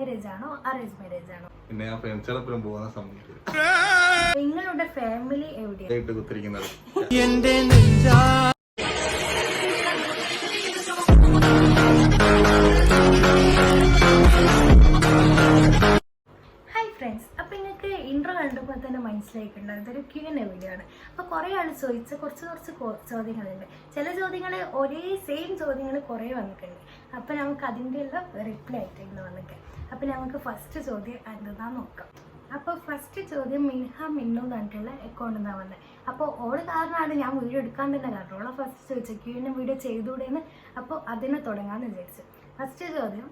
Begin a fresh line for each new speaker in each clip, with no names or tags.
Marriage ആണോ arrange marriage ആണോ?
പിന്നെ ഞാൻ ഫ്രണ്ട്സുകളെപ്പോഴും പോകുന്ന സമയത്ത്
നിങ്ങളുടെ ഫാമിലി എവിടെയാണ്?
കുത്തിരിക്കുന്നത്
ഇൻട്രോ കണ്ടപ്പോൾ തന്നെ മനസ്സിലായിട്ടുണ്ടാകും ഇതൊരു Q&A വീഡിയോ ആണ്. അപ്പോൾ കുറേ ആൾ ചോദിച്ച കുറച്ച് ചോദ്യങ്ങളുണ്ട്. ചില ചോദ്യങ്ങൾ ഒരേ സെയിം ചോദ്യങ്ങൾ കുറേ വന്നിട്ടുണ്ട്. അപ്പോൾ നമുക്ക് അതിൻ്റെ എല്ലാം റിപ്ലൈ ആയിട്ടുണ്ട് വന്നിട്ട്. അപ്പോൾ നമുക്ക് ഫസ്റ്റ് ചോദ്യം എന്താണെന്ന് നോക്കാം. അപ്പോൾ ഫസ്റ്റ് ചോദ്യം മിന്നു പറഞ്ഞിട്ടുള്ള അക്കൗണ്ടിൽ നിന്നാണ് വന്നത്. അപ്പോൾ ഓള് കാരണമാണ് ഞാൻ വീഡിയോ എടുക്കാൻ തന്നെ കാരണം. ഓളെ ഫസ്റ്റ് ചോദിച്ചു Q&A വീഡിയോ ചെയ്തുകൂടെയെന്ന്. അപ്പോൾ അതിനെ തുടങ്ങാമെന്ന് വിചാരിച്ചു. ഫസ്റ്റ് ചോദ്യം,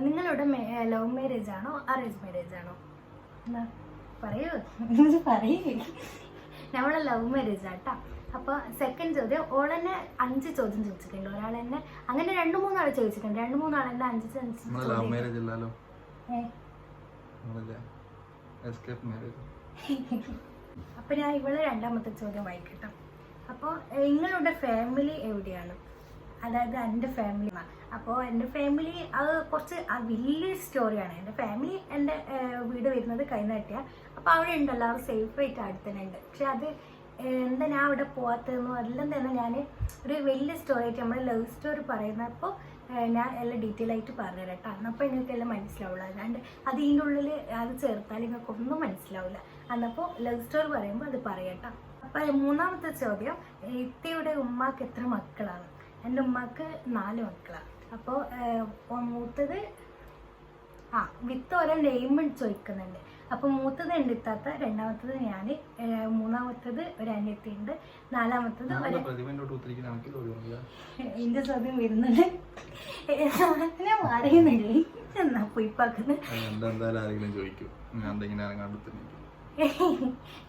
നിങ്ങളുടെ ലവ് മാരേജ് ആണോ അറേഞ്ച് മാരേജ് ആണോ? എന്നാ പറയൂ നമ്മളെ ലവ് മാരേജ് ആട്ടോ. അപ്പോൾ സെക്കൻഡ് ചോദ്യം, ഓളെന്നെ 5 ചോദ്യം ചോദിച്ചിട്ടുണ്ട്. ഒരാളെന്നെ അങ്ങനെ 2-3 ആൾ ചോദിച്ചിട്ടുണ്ട്. 2-3 ആളെന്നെ 5 അപ്പൊ ഞാൻ ഇവളെ രണ്ടാമത്തെ ചോദ്യം വായിക്കട്ടോ. അപ്പോൾ നിങ്ങളുടെ ഫാമിലി എവിടെയാണ്? അതായത് എൻ്റെ ഫാമിലി. അപ്പോൾ എൻ്റെ ഫാമിലി അത് കുറച്ച് വലിയൊരു സ്റ്റോറിയാണ്. എൻ്റെ ഫാമിലി എൻ്റെ വീട് വരുന്നത് കൈനാട്ടിയ. അപ്പോൾ അവിടെ ഉണ്ട്, എല്ലാവരും സേഫായിട്ട് അടുത്തന്നെ ഉണ്ട്. പക്ഷെ അത് എന്താ ഞാൻ അവിടെ പോകാത്തതെന്നോ എല്ലാം തന്നെ ഞാൻ ഒരു വലിയ സ്റ്റോറി ആയിട്ട് നമ്മൾ ലവ് സ്റ്റോറി പറയുന്നപ്പോൾ ഞാൻ എല്ലാം ഡീറ്റെയിൽ ആയിട്ട് പറഞ്ഞുതരാം കേട്ടോ. അന്നപ്പോൾ നിങ്ങൾക്കെല്ലാം മനസ്സിലാവുള്ളൂ. അല്ലാണ്ട് അത് ഇതിൻ്റെ ഉള്ളിൽ അത് ചേർത്താൽ നിങ്ങൾക്കൊന്നും മനസ്സിലാവില്ല. അന്നപ്പോൾ ലവ് സ്റ്റോറി പറയുമ്പോൾ അത് പറയാട്ടോ. അപ്പോൾ മൂന്നാമത്തെ ചോദ്യം, ഇത്തയുടെ ഉമ്മാക്ക് എത്ര മക്കളാണ്? എൻ്റെ ഉമ്മാക്ക് 4 മക്കളാണ്. അപ്പോൾ മൂത്തത് വിത്ത് ഓരോ നെയിം ചോദിക്കുന്നുണ്ട്. അപ്പോൾ മൂത്തത് എൻ്റെ ഇത്താത്ത, രണ്ടാമത്തത് ഞാൻ, മൂന്നാമത്തത് ഒരു അനിയത്തിയുണ്ട്, നാലാമത്തത് എൻ്റെ ചോദ്യം വരുന്നുണ്ട്. ഞാൻ പറയുന്നില്ലേ എന്നാ പോയിപ്പാക്കുന്നത്.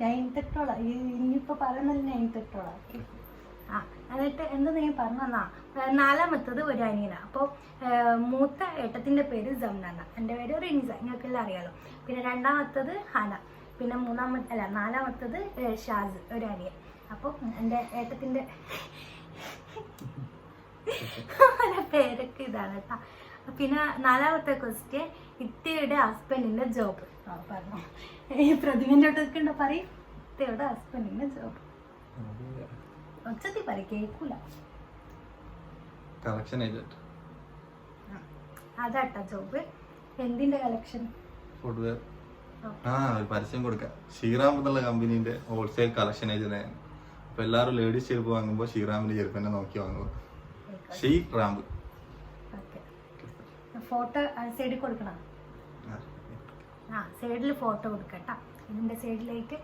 ഞാൻ ഇൻതെട്ടോളാം. ഇനിയിപ്പോൾ പറയുന്നില്ല, ഞാൻ ഇൻതെട്ടോളാം. എന്നിട്ട് എന്താ ഞാൻ പറഞ്ഞാ, നാലാമത്തത് ഒരു അനിയനാണ്. അപ്പോൾ മൂത്ത ഏട്ടത്തിൻ്റെ പേര് ജംനാന, എൻ്റെ പേര് റിൻസ, നിങ്ങൾക്കെല്ലാം അറിയാലോ. പിന്നെ രണ്ടാമത്തത് ഹന, പിന്നെ നാലാമത്തത് ഷാസ്, ഒരു അനിയൻ. അപ്പോൾ എൻ്റെ ഏട്ടത്തിൻ്റെ പേരൊക്കെ ഇതാണ് കേട്ടോ. പിന്നെ നാലാമത്തെ ക്വസ്റ്റ്യൻ, ഇത്തയുടെ ഹസ്ബൻഡിൻ്റെ ജോബ് പറഞ്ഞു. പ്രതിമൻ്റെ അടുത്തൊക്കെ ഉണ്ടോ പറയും. ഇത്തയുടെ ഹസ്ബൻഡിൻ്റെ ജോബ് ഒച്ചത്തി പറ, കേൾക്കൂല.
Collection agent.
അതാട്ടാ ജോബ്. എന്തിന്റെ കളക്ഷൻ?
ഫുഡ്വെയർ. ഒരു പരസ്യം കൊടുക്കാം. ശ്രീറാം എന്നുള്ള കമ്പനീന്റെ ഹോൾസെയിൽ കളക്ഷൻ ഏജന്റ്. അപ്പൊ എല്ലാവരും ലേഡീസ് ചെരുപ്പ് വാങ്ങുമ്പോൾ ശ്രീറാമിന്റെ ചെരുപ്പ് തന്നെ നോക്കി വാങ്ങുക. ശ്രീറാം.
ഫോട്ടോ സൈഡിൽ കൊടുക്കണം. സൈഡിൽ ഫോട്ടോ കൊടുക്കട്ടാ, ഇതിന്റെ സൈഡിലേക്ക്.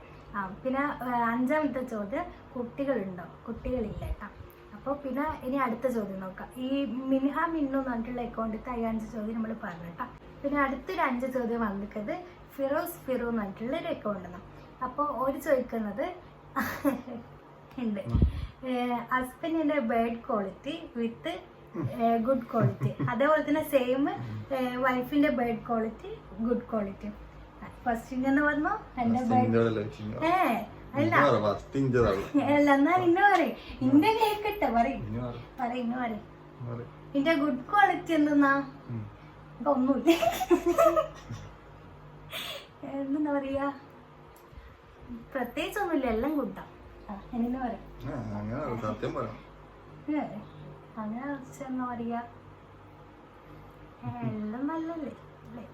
പിന്നെ 5ാമത്തെ ചോദ്യം, കുട്ടികളുണ്ടോ? കുട്ടികളില്ല കേട്ടോ. അപ്പോൾ പിന്നെ ഇനി അടുത്ത ചോദ്യം നോക്കാം. ഈ മിന്നു എന്ന് പറഞ്ഞിട്ടുള്ള അക്കൗണ്ടിൽ 5 ചോദ്യം നമ്മൾ പറഞ്ഞു കേട്ടോ. പിന്നെ അടുത്തൊരു 5 ചോദ്യം വന്നിട്ടത് ഫിറോസ് എന്ന് പറഞ്ഞിട്ടുള്ള ഒരു അക്കൗണ്ടാണ്. അപ്പോൾ ഒരു ചോദിക്കുന്നത് ഉണ്ട്, ഹസ്ബൻഡിൻ്റെ bad quality with good quality, അതേപോലെ തന്നെ സെയിം വൈഫിൻ്റെ bad quality good quality. First എന്ന് പറഞ്ഞോ എന്റെ എന്നാ ഇന്ന പറയും. ഇന്റെ കേക്കട്ടെ പറയും. ഇന്റെ ഗുഡ് ക്വാളിറ്റി എന്തെന്നാ ഒന്നുമില്ല. എന്താ പറയാ, പ്രത്യേകിച്ച് ഒന്നുമില്ല, എല്ലാം ഗുഡാ. എന്നെ പറയാം അങ്ങനെ എന്താ പറയാ, എല്ലാം നല്ലല്ലേ അല്ലേ?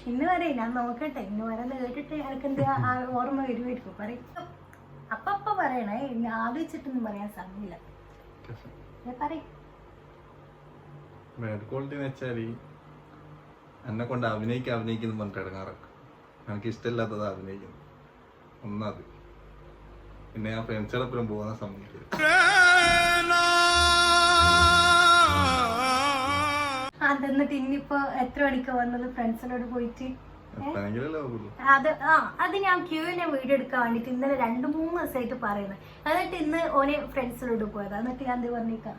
ഇന്ന് പറയും, ഞാൻ നോക്കട്ടെ. ഇന്ന് വരാന്ന് കേട്ടിട്ട് എനിക്ക് എന്താ ഓർമ്മ വരുമായിരിക്കും. പറയും അപ്പ പറയണേ, ഇന്ന് ആലോചിച്ചിട്ടൊന്നും പറയാൻ സമയമില്ല.
എന്നെ കൊണ്ട് അഭിനയിക്കുന്നു പറഞ്ഞിട്ട് ഇടങ്ങാറൊക്കെ. എനിക്ക് ഇഷ്ടമില്ലാത്തത് അഭിനയിക്കുന്നു ഒന്നത്. പിന്നെ ഞാൻ ഫ്രണ്ട്സുകളെപ്പോഴും പോകുന്ന സമയത്ത്
അതെന്നിട്ട് ഇന്നിപ്പോ എത്ര മണിക്കാ വന്നത് ഫ്രണ്ട്സിനോട് പോയിട്ട്? അത് ഞാൻ Q&A വീഡിയോ എടുക്കാൻ വേണ്ടിട്ട് ഇന്നലെ 2-3 ദിവസമായിട്ട് പറയുന്നത്. എന്നിട്ട് ഇന്ന് ഓനെ ഫ്രണ്ട്സിനോട് പോയത്. എന്നിട്ട് ഞാൻ എന്ത് പറഞ്ഞിക്കാ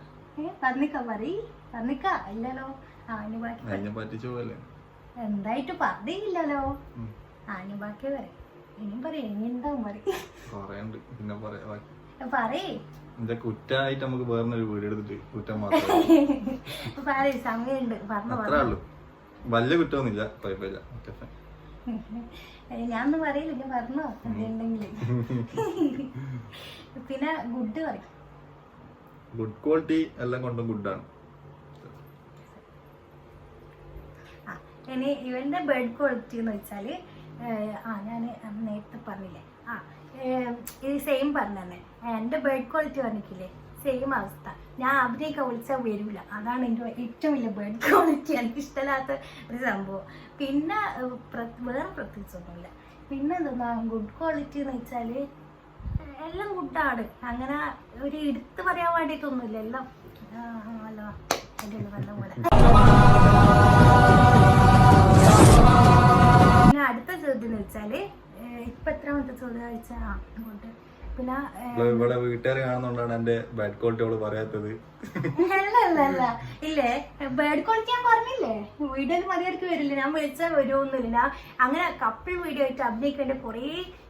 ഇല്ലല്ലോ. എന്തായിട്ട് പറഞ്ഞില്ലല്ലോ. ഇനി ബാക്കി പറയും. ഇനിയും പറയും, ഇനി എന്താവും പറയും. പറയേ
എന്റെ കുറ്റായിട്ട് നമുക്ക് വേറൊരു വീഡിയോ എടുത്തിട്ട് കുറ്റം മാത്രമേ
പറയും സമയമുണ്ട്
അത്രേ ഉള്ളൂ. വലിയ കുറ്റമൊന്നുമില്ല, കുഴപ്പമില്ല.
ഞാനൊന്നും പറയില്ല, ഞാൻ പറഞ്ഞോ എന്തുണ്ടെങ്കിലും. പിന്നെ ഗുഡ് പറയും.
ഗുഡ് ക്വാളിറ്റി എല്ലാം കൊണ്ടും ഗുഡാണ്.
ഇനി ഇവന്റെ ബെഡ് ക്വാളിറ്റി എന്ന് വെച്ചാല് ഞാൻ നേരത്തെ പറഞ്ഞില്ലേ, ഇത് സെയിം പറഞ്ഞു തന്നെ. എന്റെ ബെഡ് ക്വാളിറ്റി പറഞ്ഞിട്ടില്ലേ, സെയിം അവസ്ഥ. ഞാൻ അഭിനയിക്കാൻ വിളിച്ചാൽ വരൂല, അതാണ് എൻ്റെ ഏറ്റവും വലിയ ബെഡ് ക്വാളിറ്റി. എനിക്ക് ഇഷ്ടമില്ലാത്ത ഒരു സംഭവം. പിന്നെ വേറെ പ്രത്യേകിച്ചൊന്നുമില്ല. പിന്നെ എന്താ ഗുഡ് ക്വാളിറ്റി എന്ന് വെച്ചാൽ എല്ലാം ഗുഡാണ്. അങ്ങനെ ഒരു എടുത്ത് പറയാൻ വേണ്ടിയിട്ടൊന്നുമില്ല, എല്ലാം നല്ല നല്ല പോലെ. പിന്നെ അടുത്ത ചോദ്യം എന്ന് വെച്ചാല് ഇപ്പൊ എത്രാമത്തെ ചോദ്യം ചോദിച്ചാ അങ്ങോട്ട്. പിന്നെ
ഇവിടെ വീട്ടുകാരെ കാണുന്നോണ്ടാണ് എന്റെ ബാഡ് ക്വാളിറ്റി അവള് പറയാത്തത്.
അല്ല ഇല്ലേ, ബേഡ് ക്വാളിറ്റി ഞാൻ പറഞ്ഞില്ലേ, വീഡിയോയിൽ മതിയാർക്ക് വരില്ല. ഞാൻ വിളിച്ചാൽ വരുമൊന്നുമില്ല. ഞാൻ അങ്ങനെ കപ്പിൾ വീഡിയോ ആയിട്ട് അഭിനയിക്കേണ്ട കുറേ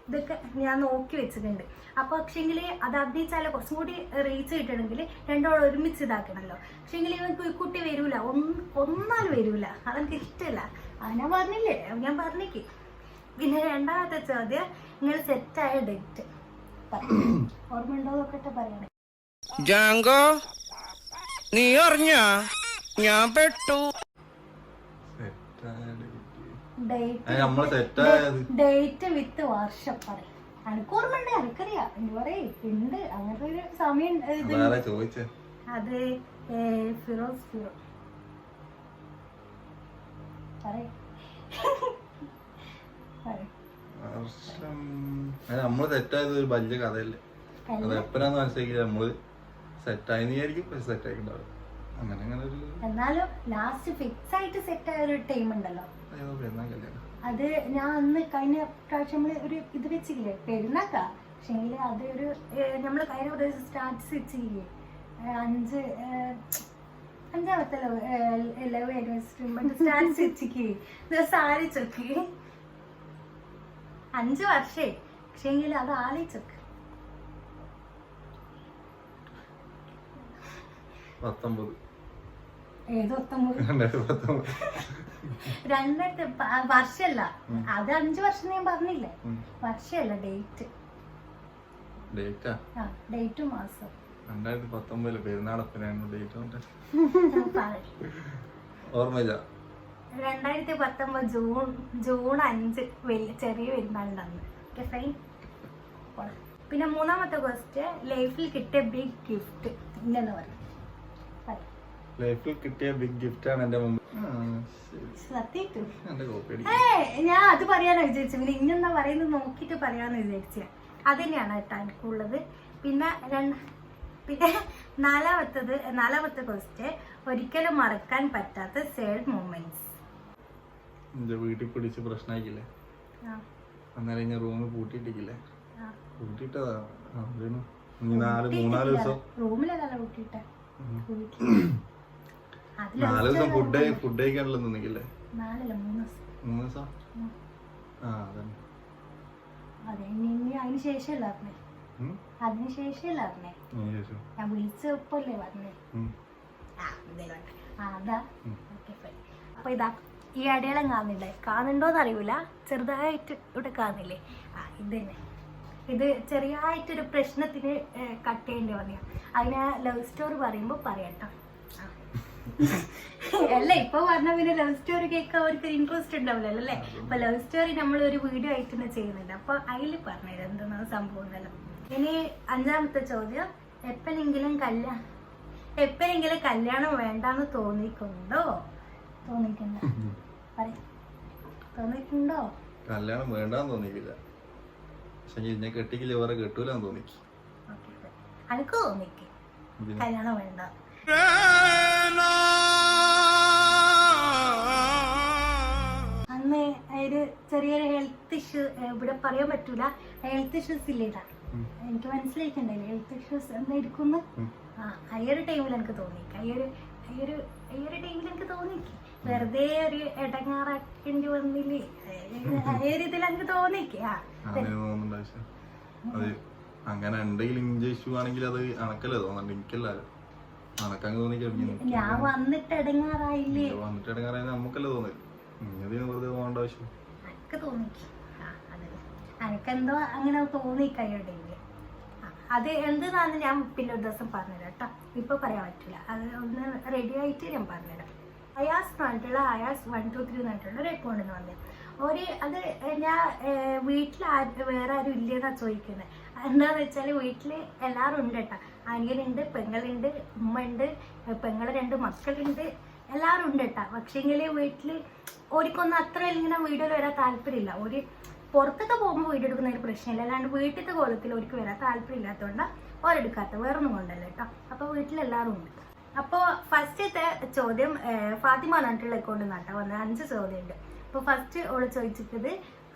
ഇതൊക്കെ ഞാൻ നോക്കി വെച്ചിട്ടുണ്ട്. അപ്പൊ പക്ഷെങ്കിൽ അത് അഭിനയിച്ചാലോ കുറച്ചും കൂടി റീച്ച് കിട്ടണമെങ്കിൽ രണ്ടോളം ഒരുമിച്ച് ഇതാക്കണല്ലോ. പക്ഷെങ്കിൽ ഇവർക്ക് കുട്ടി വരൂല, ഒന്നാലും വരൂല, അതെനിക്ക് ഇഷ്ടമല്ല. അത് ഞാൻ പറഞ്ഞില്ലേ, ഞാൻ പറഞ്ഞേക്ക്. പിന്നെ രണ്ടാമത്തെ ചോദ്യം, നിങ്ങൾ സെറ്റായ ഡേറ്റ് ഓർമ്മ ഉണ്ടോ നോക്കട്ടെ പറയണേ.
ജാങ്കോ, നീ അറിഞ്ഞ ഞാൻ പെട്ടു.
ഡേറ്റ് വിത്ത് വർഷം പറയും. എനിക്ക് ഓർമ്മ ഉണ്ട്, എനിക്കറിയാം. എന്ത് പറയും ഉണ്ട്, അങ്ങനത്തെ ഒരു സമയം. അത് ഫിറോസ് ഫിറോ പറയും.
നമ്മള് സെറ്റായത് ഒരു വലിയ കഥയല്ലേ, അത് എപ്പോഴാന്ന് മനസ്സിലാക്കില്ല. നമ്മള് സെറ്റായിരിക്കും, സെറ്റ് ആയിട്ടുണ്ടാവും. അങ്ങനെ അങ്ങനെ ഒരു
എന്നാലും ലാസ്റ്റ് ഫിക്സ് ആയിട്ട് സെറ്റ് ആയ ഒരു ടൈം ഉണ്ടല്ലോ, അത് ഞാൻ അന്ന് കഴിഞ്ഞ പ്രാവശ്യം നമ്മള് ഒരു ഇത് വെച്ചില്ലേ പെരുന്നാക്കാ. പക്ഷെങ്കിൽ അത് ഒരു നമ്മള് കഴിഞ്ഞ പ്രാവശ്യം സ്റ്റാറ്റസ് വെച്ചില്ലേ, അഞ്ചാമത്തെ love anniversary status വെച്ചിക്ക് sari Chokli 5 വർഷേ. പക്ഷെങ്കിൽ അത് ആലോചിച്ചൊക്കെ
19
ഏത് 19 വർഷല്ല, അത് 5 വർഷം ഞാൻ പറഞ്ഞില്ലേ, വർഷല്ല ഡേറ്റ്. ഡേറ്റും മാസം
2019 പെരുന്നാളപ്പിനാണ് ഡേറ്റ് ഓർമ്മയില്ല.
2019 ജൂൺ 5 ചെറിയ പെരുന്നാളുണ്ടായിരുന്നു. Okay fine. പിന്നെ മൂന്നാമത്തെ ക്വസ്റ്റ്യൻ, ലൈഫിൽ കിട്ടിയ ബിഗ് ഗിഫ്റ്റ് ഇല്ലെന്ന് പറയും.
ലൈഫിൽ കിട്ടിയ ബിഗ് ഗിഫ്റ്റ് ആണ് എന്റെ മുമ്പ്.
ഞാൻ അത് പറയാനാ വിചാരിച്ചു. പിന്നെ ഇന്നെന്താ പറയുന്നത് നോക്കിട്ട് പറയാന്ന് വിചാരിച്ച. അത് തന്നെയാണ് കേട്ടോ എനിക്കുള്ളത്. പിന്നെ നാലാമത്തെ ക്വസ്റ്റ്യൻ, ഒരിക്കലും മറക്കാൻ പറ്റാത്ത സാഡ് മൊമെന്റ്സ്.
എന്റെ വീട്ടിൽ പിടിച്ച് പ്രശ്നമായിക്കില്ലേ, അന്നേരം ഞാൻ റൂമിൽ പൂട്ടിയിട്ടില്ലേ, പൂട്ടിയിട്ടതാ. 3-4 ദിവസം
റൂമിലല്ല പൂട്ടിയിട്ട,
4 ദിവസം ഫുഡ് കഴിക്കാനുള്ള നിന്നിക്കില്ലേ,
3 ദിവസം. അതിനുശേഷമല്ല പറഞ്ഞേ, ഞാൻ വിളിച്ചപ്പോല്ലേ പറഞ്ഞേ. അതാ ഓക്കെ ഫൈൻ. അപ്പൊ ഇതാ ഈ അടയാളം കാണുന്നുണ്ടോന്ന് അറിയൂല, ചെറുതായിട്ട് ഇവിടെ കാണുന്നില്ലേ, ഇത് തന്നെ. ഇത് ചെറിയായിട്ടൊരു പ്രശ്നത്തിന് കട്ട് ചെയ്യേണ്ടി വന്നു. അതിന് ലവ് സ്റ്റോറി പറയുമ്പോ പറയട്ടോ. അല്ല ഇപ്പൊ പറഞ്ഞ പിന്നെ ലവ് സ്റ്റോറി കേൾക്കാൻ അവർക്ക് ഇൻട്രസ്റ്റ് ഉണ്ടാവില്ലല്ലോ അല്ലേ. അപ്പൊ ലവ് സ്റ്റോറി നമ്മൾ ഒരു വീഡിയോ ആയിട്ട് തന്നെ ചെയ്യുന്നുണ്ട്. അപ്പൊ അതിൽ പറഞ്ഞത് എന്തെന്നാ സംഭവം ഉണ്ടല്ലോ. ഇനി 5ാമത്തെ ചോദ്യം, എപ്പോഴെങ്കിലും കല്യാണം വേണ്ടാന്ന് തോന്നിയിട്ടുണ്ടോ? തോന്നിയിട്ടുണ്ടോ?
കല്യാണം വേണ്ടാന്ന് തോന്നിക്കില്ല, പക്ഷെ എന്നെ കെട്ടിക്കില്ല വേറെ കെട്ടൂലെന്ന് തോന്നിക്ക്.
എനിക്ക് തോന്നിക്ക് കല്യാണം വേണ്ട. അന്ന് ഒരു ചെറിയൊരു ഹെൽത്ത് ഇഷ്യൂ, ഇവിടെ പറയാൻ പറ്റൂല, ഹെൽത്ത് ഇഷ്യൂസ് ഇല്ലേടാ. എനിക്ക് മനസ്സിലായിട്ടുണ്ടല്ലോ ഹെൽത്ത് ഇഷ്യൂസ് എന്തായിരിക്കുന്നു. ആ ഒരു ടൈമിൽ എനിക്ക് തോന്നിക്ക്, ഈ ഒരു ടൈമിൽ എനിക്ക് തോന്നിക്ക് വെറുതെ ഒരു ഇടങ്ങാറാക്കേണ്ടി വന്നില്ലേ, ഇതിൽ എനിക്ക് തോന്നിക്ക്.
അങ്ങനെ ഉണ്ടെങ്കിൽ ഇഞ്ച് ഇഷ്യൂ ആണെങ്കിൽ അത് അണക്കല്ലേ തോന്നുന്നുണ്ട്, എനിക്കല്ല അണക്കങ്ങ് തോന്നി കഴിഞ്ഞു.
ഞാൻ വന്നിട്ട് ഇടങ്ങാറായില്ലേ?
വന്നിട്ട് ഇടങ്ങാറായി നമുക്കല്ലേ തോന്നില്ല, ഇങ്ങനെ വെറുതെ പോകേണ്ട ആവശ്യം
എനിക്ക് തോന്നി. എനിക്കെന്തോ അങ്ങനെ തോന്നി കഴിയുണ്ടെങ്കിൽ അത് എന്തെന്നാന്ന് ഞാൻ പിന്നെ ഒരു ദിവസം പറഞ്ഞുതരാം കേട്ടോ, ഇപ്പൊ പറയാൻ പറ്റില്ല. അത് ഒന്ന് റെഡി ആയിട്ട് ഞാൻ പറഞ്ഞുതരാം. അയാസ് പറഞ്ഞിട്ടുള്ള അയാസ് 123 പറഞ്ഞിട്ടുള്ള ഒരു അക്കൗണ്ട് എന്ന് പറഞ്ഞത് അത് ഞാൻ വീട്ടിൽ വേറെ ആരും ഇല്ലെന്നാ ചോദിക്കുന്നത്. എന്താന്ന് വെച്ചാൽ വീട്ടിൽ എല്ലാവരും ഉണ്ട് കേട്ടോ. അനിയനുണ്ട്, പെങ്ങളുണ്ട്, ഉമ്മ ഉണ്ട്, പെങ്ങളെ 2 മക്കളുണ്ട്, എല്ലാവരും ഉണ്ട് കേട്ടോ. പക്ഷേങ്കിൽ വീട്ടിൽ ഓരിക്കൊന്നും അത്ര ഇങ്ങനെ വീഡിയോയിൽ വരാൻ താല്പര്യമില്ല. ഒരു പുറത്തൊക്കെ പോകുമ്പോൾ വീഡിയോ എടുക്കുന്ന ഒരു പ്രശ്നമില്ല, അല്ലാണ്ട് വീട്ടിലത്തെ കോലത്തിൽ അവർക്ക് വരാൻ താല്പര്യം ഇല്ലാത്തതുകൊണ്ടാണ് ഓരെടുക്കാത്ത, വേറൊന്നും കൊണ്ടല്ല കേട്ടോ. അപ്പോൾ വീട്ടിലെല്ലാവരും ഉണ്ട്. അപ്പോൾ ഫസ്റ്റത്തെ ചോദ്യം ഫാത്തിമ പറഞ്ഞിട്ടുള്ള അക്കൗണ്ട് നട്ടാ വന്നത് 5 ചോദ്യമുണ്ട്. അപ്പോൾ ഫസ്റ്റ് ഓള് ചോദിച്ചിട്ടത്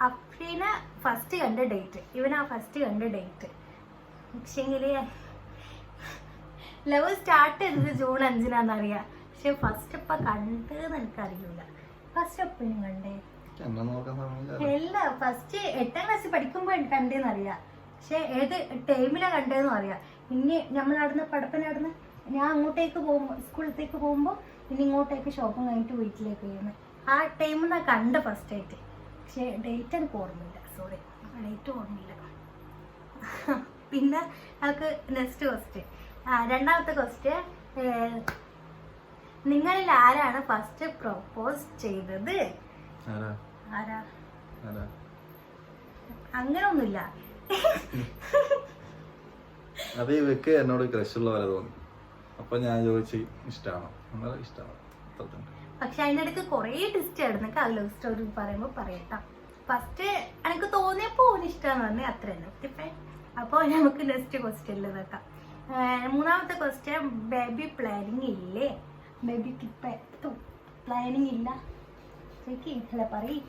അഫ്രീനെ ഫസ്റ്റ് കണ്ട ഡേറ്റ്, ഇവനാ ഫസ്റ്റ് കണ്ട ഡേറ്റ്. പക്ഷേങ്കിൽ ലവ് സ്റ്റാർട്ട് ചെയ്തത് ജൂൺ 5-നാണെന്നറിയാം. പക്ഷെ ഫസ്റ്റ് ഇപ്പം കണ്ടതെന്ന് എനിക്കറിയില്ല. ഫസ്റ്റ് എപ്പോഴും കണ്ടേ അല്ല, ഫസ്റ്റ് 8ാം ക്ലാസ്സിൽ പഠിക്കുമ്പോൾ കണ്ടേന്നറിയാം. പക്ഷെ ഏത് ടൈമിലാണ് കണ്ടതെന്നും അറിയാം. ഇനി നമ്മൾ നടന്ന് പടപ്പനടന്ന് ഞാൻ അങ്ങോട്ടേക്ക് പോകുമ്പോൾ, സ്കൂളിലേക്ക് പോകുമ്പോൾ ഇനി ഇങ്ങോട്ടേക്ക് ഷോപ്പും കഴിഞ്ഞിട്ട് വീട്ടിലേക്ക് ചെയ്യുന്നത് ആ ടൈമിൽ നിന്നാണ് കണ്ട ഫസ്റ്റ് ആയിട്ട്. പക്ഷെ ഡേറ്റ് എനിക്ക് ഓർമ്മയില്ല, സോറി, ഡേറ്റ് ഓർമ്മയില്ല. പിന്നെ നമുക്ക് നെക്സ്റ്റ് ക്വസ്റ്റ്യൻ, രണ്ടാമത്തെ ക്വസ്റ്റ്യൻ, നിങ്ങളിൽ ആരാണ് ഫസ്റ്റ് പ്രൊപ്പോസ് ചെയ്തത്? ആരാ? അങ്ങനൊന്നുമില്ല.
അത് ഇവക്ക് എന്നോട് ക്രഷുള്ള പോലെ തോന്നി, അപ്പൊ ഞാൻ ചോദിച്ചു ഇഷ്ടമാണോ? ഇഷ്ടമാണ്.
പക്ഷെ അതിനിടയ്ക്ക് കുറേ ടിസ്റ്റ് ആയിരുന്നു. ആ ലവ് സ്റ്റോറി പറയുമ്പോൾ പറയട്ടോ. ഫസ്റ്റ് എനിക്ക് തോന്നിയപ്പോ ഓന് ഇഷ്ടമാന്ന് പറഞ്ഞാൽ അത്ര തന്നെ. അപ്പോൾ നമുക്ക് നെക്സ്റ്റ് ക്വസ്റ്റ്യനിൽ നോക്കാം. മൂന്നാമത്തെ ക്വസ്റ്റ്യൻ, ബേബി പ്ലാനിങ് ഇല്ലേ? ബേബിക്ക് പ്ലാനിങ് ഇല്ല അല്ല പറയും.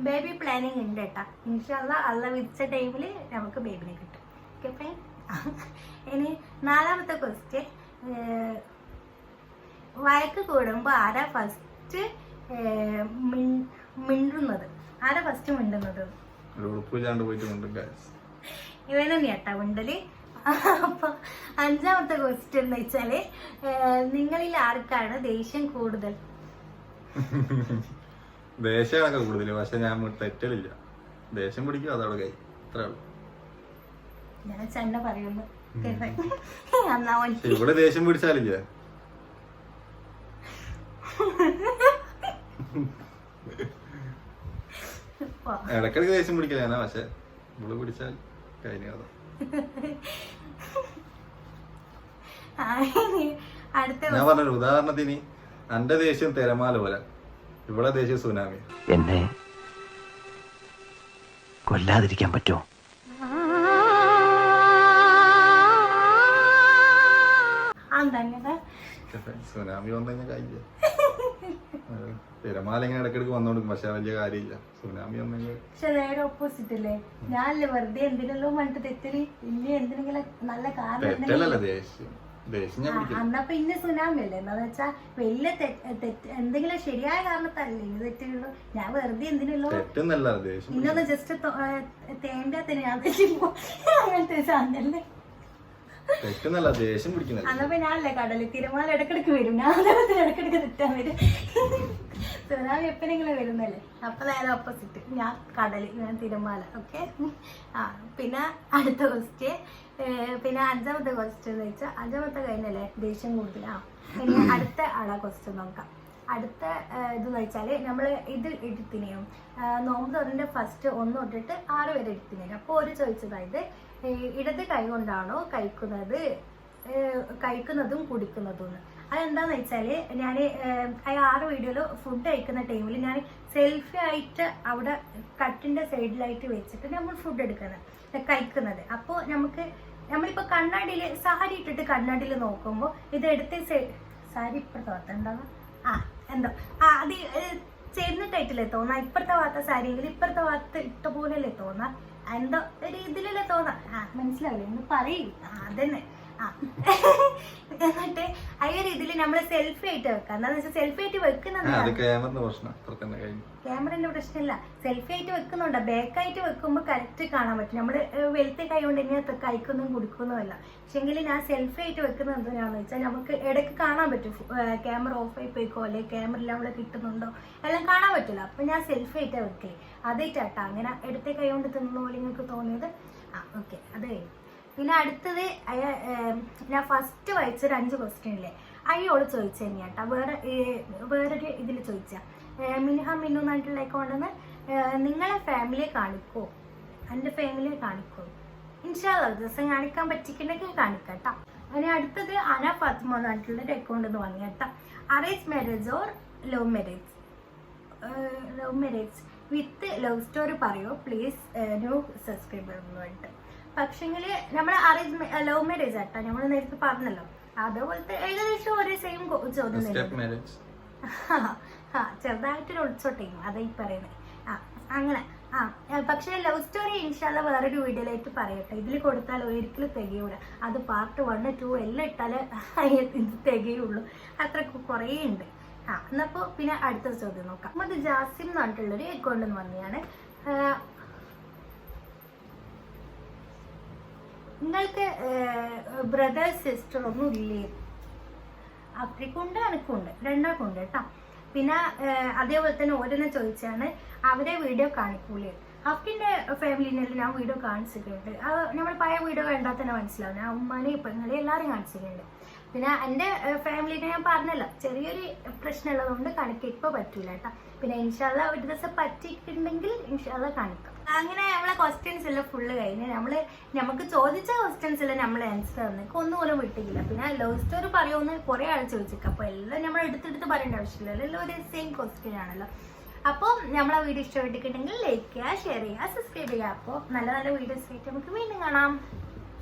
ബേബി പ്ലാനിങ് ഉണ്ട് കേട്ടാ. ഇൻഷാല്ലാ അള്ള വിളിച്ച ടൈമിൽ നമുക്ക് ബേബിനെ കിട്ടും. Okay fine. ഇനി നാലാമത്തെ ക്വസ്റ്റ്യൻ, വഴക്ക് കൂടുമ്പോൾ ആരാ ഫസ്റ്റ് മിണ്ടുന്നത്? ആരാ ഫസ്റ്റ് മിണ്ടുന്നത്? ഇവൻ തന്നെയാട്ടാ മിണ്ടല്. അപ്പൊ അഞ്ചാമത്തെ ക്വസ്റ്റ്യൻ എന്ന് വെച്ചാല്, നിങ്ങളിൽ ആർക്കാണ് ദേഷ്യം കൂടുതൽ?
ദേഷ്യമൊക്കെ കൂടുതൽ, പക്ഷെ ഞാൻ തെറ്റലില്ല. ദേഷ്യം പിടിക്കും, അതവിടെ കൈ അത്രേ ഉള്ളൂ.
ഞാൻ ചെന്ന പറയുന്നു.
ഇവിടെ ദേഷ്യം പിടിച്ചാലില്ല. ഇടക്കിടക്ക് ദേഷ്യം പിടിക്കലാണ്, പക്ഷെ ഇവിടെ പിടിച്ചാൽ കഴിഞ്ഞ കഥ. ഞാൻ പറഞ്ഞൊരു ഉദാഹരണത്തിന്, എന്റെ ദേഷ്യം തിരമാല പോലെ, ഇവിടെ ദേഷ്യം സുനാമി.
എന്നെ കൊല്ലാതിരിക്കാൻ പറ്റുമോ?
സുനാമി വന്നു കഴിഞ്ഞാൽ കഴിഞ്ഞ. തിരമാല ഇങ്ങനെ ഇടക്കിടക്ക് വന്നോണ്ടിരിക്കും, പക്ഷെ വലിയ കാര്യമില്ല. സുനാമി വന്നെങ്കിൽ
പക്ഷെ നേരെ ഓപ്പോസിറ്റ് അല്ലേ? ഞാനല്ലേ വെറുതെ എന്തിനല്ലോ പറഞ്ഞിട്ട് തെറ്റല്. ഇനി എന്തിനെങ്കിലും നല്ല കാരണം
തെറ്റല്ലല്ലോ ദേഷ്യം.
അന്നപ്പോ ഇന്ന സുനാമി അല്ലേ? എന്താന്ന് വെച്ചാ വലിയ എന്തെങ്കിലും ശരിയായ കാരണത്തല്ലേ ഇത് തെറ്റുള്ളൂ. ഞാൻ വെറുതെ എന്തിനല്ലോ ഇന്നൊന്ന് ജസ്റ്റ് തേണ്ട തന്നെ ഞാൻ തെറ്റുമ്പോ അങ്ങനത്തെ സാധനല്ലേ. അന്നപ്പോ ഞാനല്ലേ കടല്. തിരുമാല ഇടക്കിടക്ക് വരും, ഞാൻ ഇടക്കിടക്ക് തെറ്റാൻ വരും. സുനാമി എപ്പോഴെങ്കിലും വരുന്നല്ലേ? അപ്പൊ നേരെ ഓപ്പോസിറ്റ്, ഞാൻ കടല്, ഞാൻ തിരുമാല. ഓക്കെ. പിന്നെ അടുത്ത ക്വസ്റ്റ്യൻ, പിന്നെ അഞ്ചാമത്തെ ക്വസ്റ്റ്യൻ എന്ന് വെച്ചാൽ, അഞ്ചാമത്തെ കഴിഞ്ഞല്ലേ ദേഷ്യം കൂടുതൽ. പിന്നെ അടുത്ത ആളെ ക്വസ്റ്റ്യൻ നോക്കാം. അടുത്ത ഇതെന്ന് വെച്ചാൽ, നമ്മൾ ഇത് എടുത്തിനെയും നോമ്പ് തുറന്റെ ഫസ്റ്റ് 1 തൊട്ടിട്ട് 6 വരെ എടുത്തിനേനും. അപ്പോൾ ഒരു ചോദിച്ചതായത്, ഇടത് കൈ കൊണ്ടാണോ കഴിക്കുന്നതും കുടിക്കുന്നതും? അതെന്താന്ന് വെച്ചാല്, ഞാൻ 6 വീഡിയോയില് ഫുഡ് കഴിക്കുന്ന ടൈമിൽ ഞാൻ സെൽഫി ആയിട്ട് അവിടെ കട്ടിന്റെ സൈഡിലായിട്ട് വെച്ചിട്ട് നമ്മൾ ഫുഡ് കഴിക്കുന്നത്. അപ്പോൾ നമ്മളിപ്പോ കണ്ണാടിയില് സാരി ഇട്ടിട്ട് കണ്ണാടിയിൽ നോക്കുമ്പോൾ ഇത് എടുത്ത് സാരി ഇപ്പുറത്തെ ഭാഗത്ത് ഉണ്ടാവുക എന്തോ അത് ചേർന്നിട്ടായിട്ടില്ലേ തോന്നാ. ഇപ്പുറത്തെ ഭാഗത്തെ സാരിയെങ്കിൽ ഇപ്പുറത്തെ ഭാഗത്ത് ഇട്ട പോലെയല്ലേ തോന്നാ. എന്തോ ഒരു ഇതിലല്ലേ തോന്നാ. മനസ്സിലാവില്ലേ? ഒന്ന് പറയും. അതന്നെ. എന്നിട്ട് അയ്യൊരു ഇതില് നമ്മള് സെൽഫി ആയിട്ട് വെക്കാം. എന്താന്ന് വെച്ചാൽ സെൽഫി ആയിട്ട് വെക്കുന്നത് ക്യാമറന്റെ പ്രശ്നമില്ല, സെൽഫി ആയിട്ട് വെക്കുന്നുണ്ട്. ബാക്കായിട്ട് വെക്കുമ്പോൾ കറക്റ്റ് കാണാൻ പറ്റും. നമ്മള് വെളുത്ത കൈ കൊണ്ട് ഇങ്ങനെ കൈക്കൊന്നും കുടിക്കുന്നതല്ല. പക്ഷെങ്കിൽ ഞാൻ സെൽഫി ആയിട്ട് വെക്കുന്നത് എന്താണെന്ന് വെച്ചാൽ നമുക്ക് ഇടയ്ക്ക് കാണാൻ പറ്റും ക്യാമറ ഓഫ് ആയി പോയിക്കോ അല്ലെങ്കിൽ ക്യാമറ അവിടെ കിട്ടുന്നുണ്ടോ എല്ലാം കാണാൻ പറ്റില്ല. അപ്പൊ ഞാൻ സെൽഫി ആയിട്ടാ വെക്കല്. അതേറ്റാട്ടാ അങ്ങനെ ഇടത്തെ കൈ കൊണ്ട് തിന്നുന്ന പോലെ നിങ്ങൾക്ക് തോന്നിയത്. ഓക്കെ, അത് കഴിഞ്ഞു. പിന്നെ അടുത്തത് ഞാൻ ഫസ്റ്റ് വായിച്ചൊരു 5 ക്വസ്റ്റ്യനില്ലേ അയ്യോള് ചോദിച്ചു തന്നെയാട്ടാ. വേറൊരു ഇതിൽ ചോദിച്ച മിനുഹ മിന്നു എന്നായിട്ടുള്ള അക്കൗണ്ടെന്ന് നിങ്ങളെ ഫാമിലിയെ കാണിക്കോ, എൻ്റെ ഫാമിലിയെ കാണിക്കോ. ഇൻഷാല്ലാ ദിവസം കാണിക്കാൻ പറ്റിയിട്ടുണ്ടെങ്കിൽ കാണിക്കാം കേട്ടോ. അതിന് അടുത്തത് അന ഫാത്തിമ എന്നായിട്ടുള്ള ഒരു അക്കൗണ്ട് എന്ന് വാങ്ങി കേട്ടോ. Arrange marriage or love marriage, love marriage with love story പറയോ പ്ലീസ്, ന്യൂ സബ്സ്ക്രൈബർ എന്ന് പറഞ്ഞിട്ട്. പക്ഷെങ്കിൽ നമ്മൾ അറേഞ്ച് ലവ് മാരേജ് ആട്ടോ, നമ്മൾ നേരത്തെ പറഞ്ഞല്ലോ. അതുപോലത്തെ ഏകദേശം ഒരേ സെയിം ചോദ്യം തന്നെ. ചെറുതായിട്ടൊരു ഒളിച്ചോട്ടേ അതായി പറയുന്നത്. അങ്ങനെ പക്ഷെ ലവ് സ്റ്റോറി ഇൻഷാല്ല വേറൊരു വീഡിയോയിലായിട്ട് പറയട്ടെ. ഇതിൽ കൊടുത്താൽ ഒരിക്കലും തികയൂല. അത് പാർട്ട് 1, 2 എല്ലാം ഇട്ടാലേ ഇത് തികയുള്ളൂ. അത്രക്ക് കുറേ ഉണ്ട്. എന്നപ്പോ പിന്നെ അടുത്ത ചോദ്യം നോക്കാം. അത് ജാസിം എന്ന് പറഞ്ഞിട്ടുള്ളൊരു അക്കൗണ്ട് എന്ന് പറഞ്ഞാണ്. നിങ്ങൾക്ക് ബ്രദർ സിസ്റ്റർ ഒന്നും ഇല്ലേ? അത്രയ്ക്കുണ്ട്, എനിക്കുണ്ട്, രണ്ടാൾക്കുണ്ട് കേട്ടോ. പിന്നെ അതേപോലെ തന്നെ ഓരോന്നെ ചോദിച്ചാണ് അവരെ വീഡിയോ കാണിക്കൂലേ. അഫ്കിന്റെ ഫാമിലിനെല്ലാം ഞാൻ വീഡിയോ കാണിച്ചിട്ടുണ്ട്. നമ്മൾ പഴയ വീഡിയോ കണ്ടാൽ തന്നെ മനസ്സിലാവും. ഞാൻ ഉമ്മാനെയും പെങ്ങളെയും എല്ലാവരും കാണിച്ചിട്ടുണ്ട്. പിന്നെ എൻ്റെ ഫാമിലിനെ ഞാൻ പറഞ്ഞല്ലോ ചെറിയൊരു പ്രശ്നമുള്ളതുകൊണ്ട് കാണിക്കാൻ ഇപ്പോൾ പറ്റൂല കേട്ടോ. പിന്നെ ഇൻഷാല്ല ഒരു ദിവസം പറ്റിയിട്ടുണ്ടെങ്കിൽ ഇൻഷാല്ല കാണിക്കാം. അങ്ങനെ നമ്മളെ ക്വസ്റ്റ്യൻസ് എല്ലാം ഫുള്ള് കഴിഞ്ഞ് നമുക്ക് ചോദിച്ച ക്വസ്റ്റ്യൻസ് എല്ലാം നമ്മൾ ആൻസർ തന്നേക്ക് ഒന്നുപോലും വിട്ടില്ല. പിന്നെ ലവ് സ്റ്റോറി പറയുമെന്ന് കുറേ ആൾ ചോദിച്ചേക്കാം. അപ്പോൾ എല്ലാം നമ്മൾ എടുത്തെടുത്ത് പറയേണ്ട ആവശ്യമില്ലല്ലോ, എല്ലാം ഒരു സെയിം ക്വസ്റ്റ്യൻ ആണല്ലോ. അപ്പോൾ നമ്മളെ വീഡിയോ ഇഷ്ടപ്പെട്ടിട്ടുണ്ടെങ്കിൽ ലൈക്ക് ചെയ്യുക, ഷെയർ ചെയ്യുക, സബ്സ്ക്രൈബ് ചെയ്യുക. അപ്പോൾ നല്ല നല്ല വീഡിയോസ് ആയിട്ട് നമുക്ക് വീണ്ടും കാണാം.